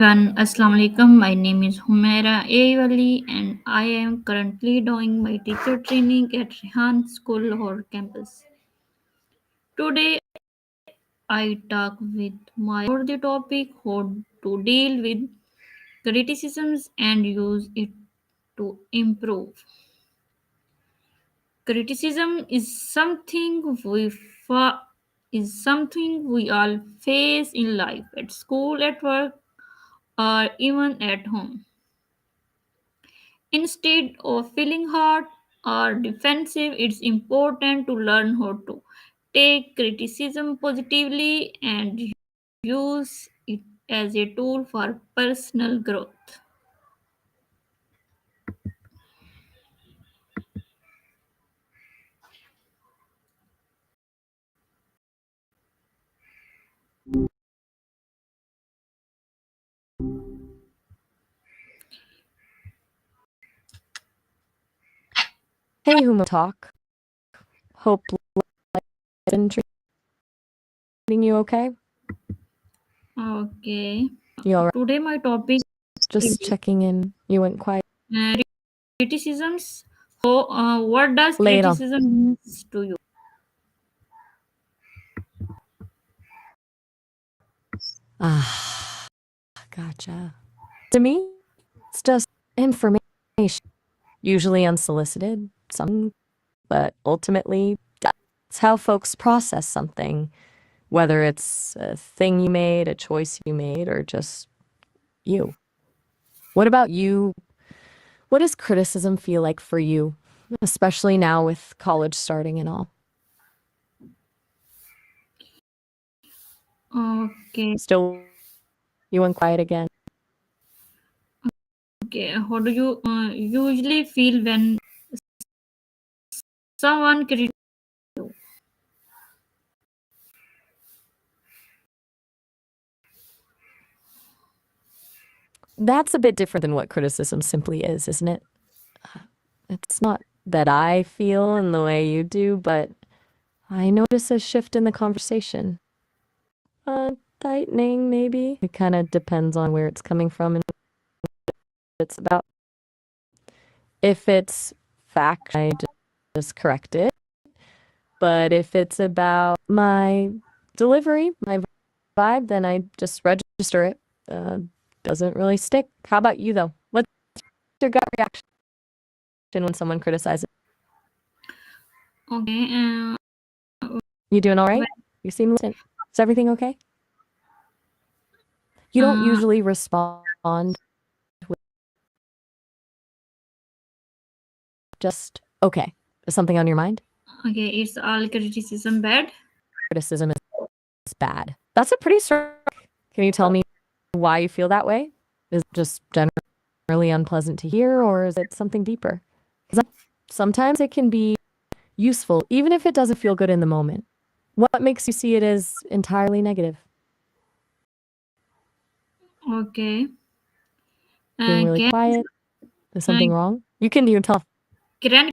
Assalamu alaikum. My name is Humaira Aywali and I am currently doing my teacher training at Rehan School Lahore campus. Today I talk with my about the topic how to deal with criticisms and use it to improve. Criticism is something we all face in life at school, at work, or even at home. Instead of feeling hurt or defensive, it's important to learn how to take criticism positively and use it as a tool for personal growth. Hey, Huma Talk. Hope life been treating you okay? Okay. You all right? Today my topic is Just checking in. You went quiet. uh, criticisms. So, what does Lay it on. criticism means to you? Ah, gotcha. To me, it's just information, usually unsolicited, some, but ultimately, that's how folks process something, whether it's a thing you made, a choice you made, or just you. What about you? What does criticism feel like for you, especially now with college starting and all? Okay. Still, you went quiet again. Okay. How do you usually feel when someone criticizes you? That's a bit different than what criticism simply is, isn't it? It's not that I feel in the way you do, but I notice a shift in the conversation. Tightening, maybe. It kind of depends on where it's coming from and what it's about. If it's fact, I just correct it. But if it's about my delivery, my vibe, then I just register it. Uh, doesn't really stick. How about you, though? What's your gut reaction when someone criticizes? Okay. You doing all Well, right? You seem listening. Is everything okay? You don't uh, usually respond with just okay. Is something on your mind? okay, it's all criticism bad. Criticism is bad. That's a pretty strong. Can you tell me why you feel that way? Is it just generally unpleasant to hear, or is it something deeper? 'Cause sometimes it can be useful, even if it doesn't feel good in the moment. What makes you see it as entirely negative? Okay. Being really Can quiet? Is uh, something wrong? You can tell. can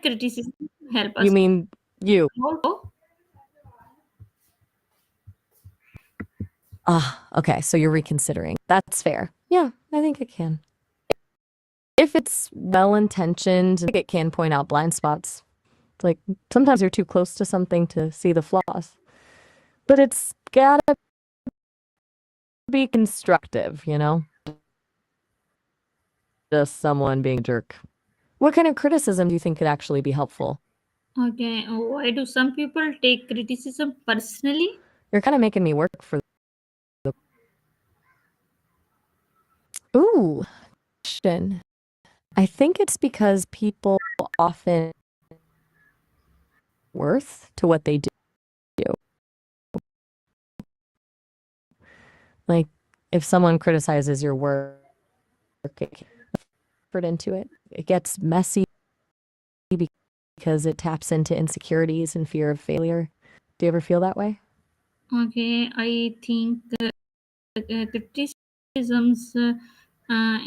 criticism help You us? mean you? How? Ah, okay. So you're reconsidering. That's fair. Yeah, I think it can. If it's well intentioned, it can point out blind spots. It's like sometimes you're too close to something to see the flaws. But it's gotta be constructive, you know? Just someone being a jerk. What kind of criticism do you think could actually be helpful? Okay. Why do some people take criticism personally? You're kind of making me work for the. Ooh, question. I think it's because people often worth to what they do. Like if someone criticizes your work, it can effort into it. It gets messy because it taps into insecurities and fear of failure. Do you ever feel that way? Okay. I think criticisms uh,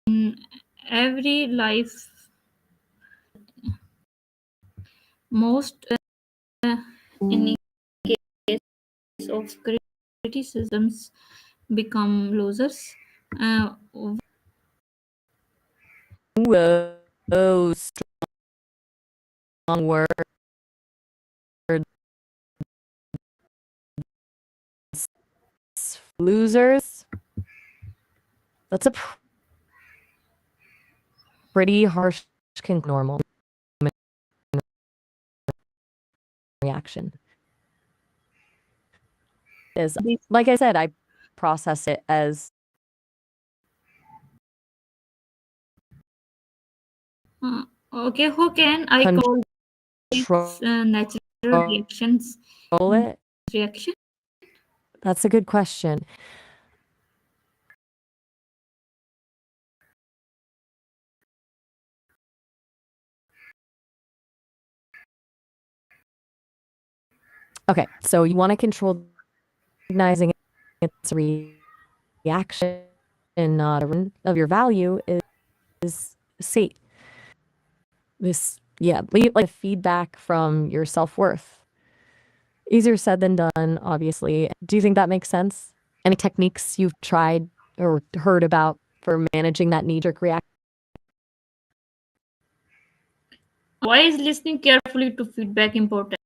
in every life, most in case of criticisms become losers? Whoa, strong word. Losers. That's a pretty harsh, normal reaction. Is like I said, I process it as Okay, how can I call these control natural reactions it. reaction? That's a good question. Okay, so you want to control recognizing its reaction and not of your value is see this like feedback from your self-worth. Easier said than done, obviously. Do you think that makes sense? Any techniques you've tried or heard about for managing that knee-jerk reaction? Why is listening carefully to feedback important?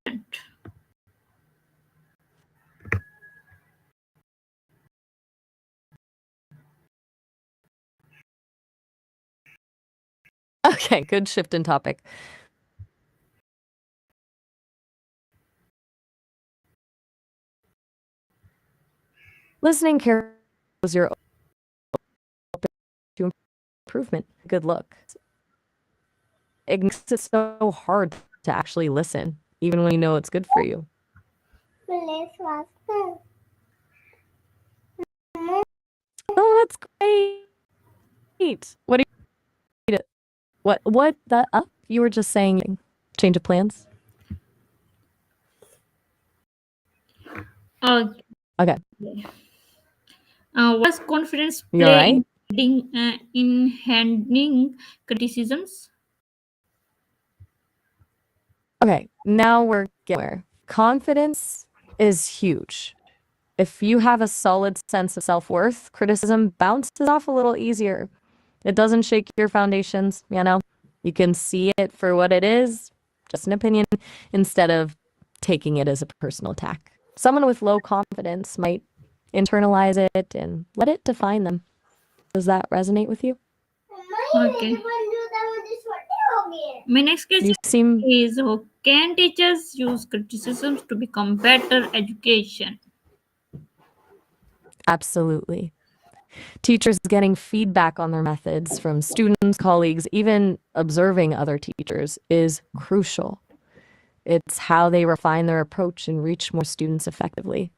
Okay, good shift in topic. Listening carefully is your open to improvement. Good look. It makes it so hard to actually listen, even when you know it's good for you. Oh, that's great. What do you what that up? You were just saying change of plans? Okay. Okay. What does confidence You all play right? in handling criticisms? Okay. Now we're getting where confidence is huge. If you have a solid sense of self-worth, criticism bounces off a little easier. It doesn't shake your foundations, you know? You can see it for what it is, just an opinion, instead of taking it as a personal attack. Someone with low confidence might internalize it and let it define them. Does that resonate with you? Okay. My next You question seem is how can teachers use criticisms to become better education? absolutely. Teachers getting feedback on their methods from students, colleagues, even observing other teachers is crucial. It's how they refine their approach and reach more students effectively.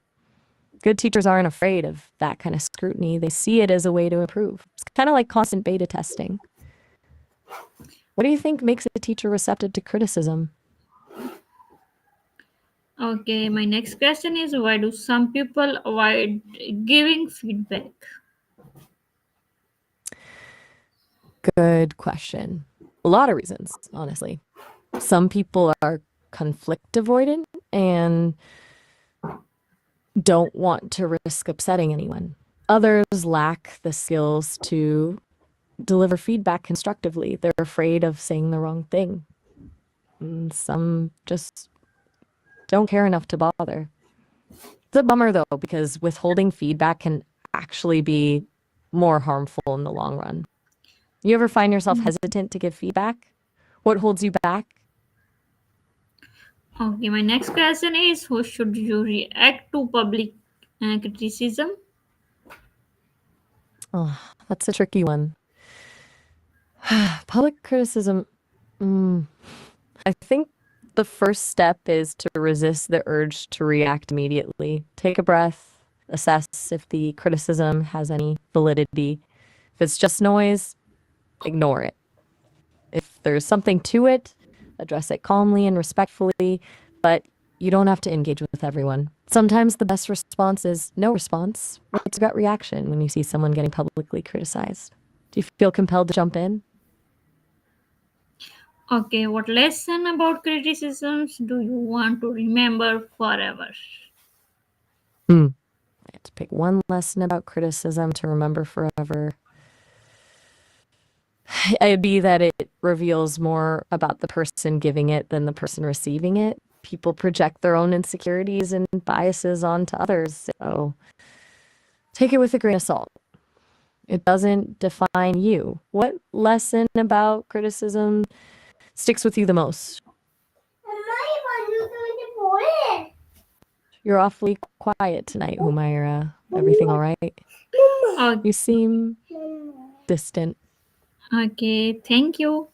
Good teachers aren't afraid of that kind of scrutiny. They see it as a way to improve. It's kind of like constant beta testing. What do you think makes a teacher receptive to criticism? Okay, my next question is why do some people avoid giving feedback? Good question. A lot of reasons, honestly. Some people are conflict avoidant and don't want to risk upsetting anyone. Others lack the skills to deliver feedback constructively. They're afraid of saying the wrong thing. And some just don't care enough to bother. It's a bummer though, because withholding feedback can actually be more harmful in the long run. You ever find yourself hesitant to give feedback? What holds you back? Okay, my next question is how should you react to public criticism? Oh, that's a tricky one. Public criticism. I think the first step is to resist the urge to react immediately. Take a breath, assess if the criticism has any validity. If it's just noise, ignore it. If there's something to it, address it calmly and respectfully, but you don't have to engage with everyone. Sometimes the best response is no response. What's your gut reaction when you see someone getting publicly criticized? Do you feel compelled to jump in? Okay, what lesson about criticisms do you want to remember forever? Hmm. to pick one lesson about criticism to remember forever, it'd be that it reveals more about the person giving it than the person receiving it. People project their own insecurities and biases onto others, so take it with a grain of salt. It doesn't define you. What lesson about criticism sticks with you the most? You're awfully quiet tonight, Humaira. Everything all right? Oh, You seem distant. okay, thank you.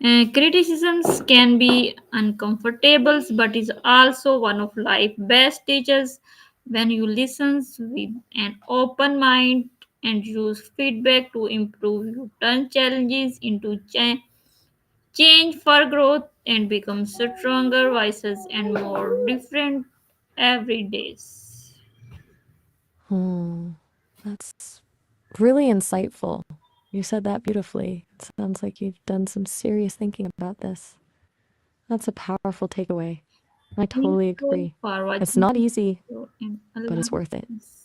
Criticisms can be uncomfortable, but is also one of life's best teachers. When you listen with an open mind and use feedback to improve, you turn challenges into change for growth and become stronger, wiser, and more different every day. Hmm, that's really insightful. You said that beautifully. It sounds like you've done some serious thinking about this. That's a powerful takeaway. I Thank totally you agree. for It's watching not this easy, video and but Allah it's worth it. Hafiz.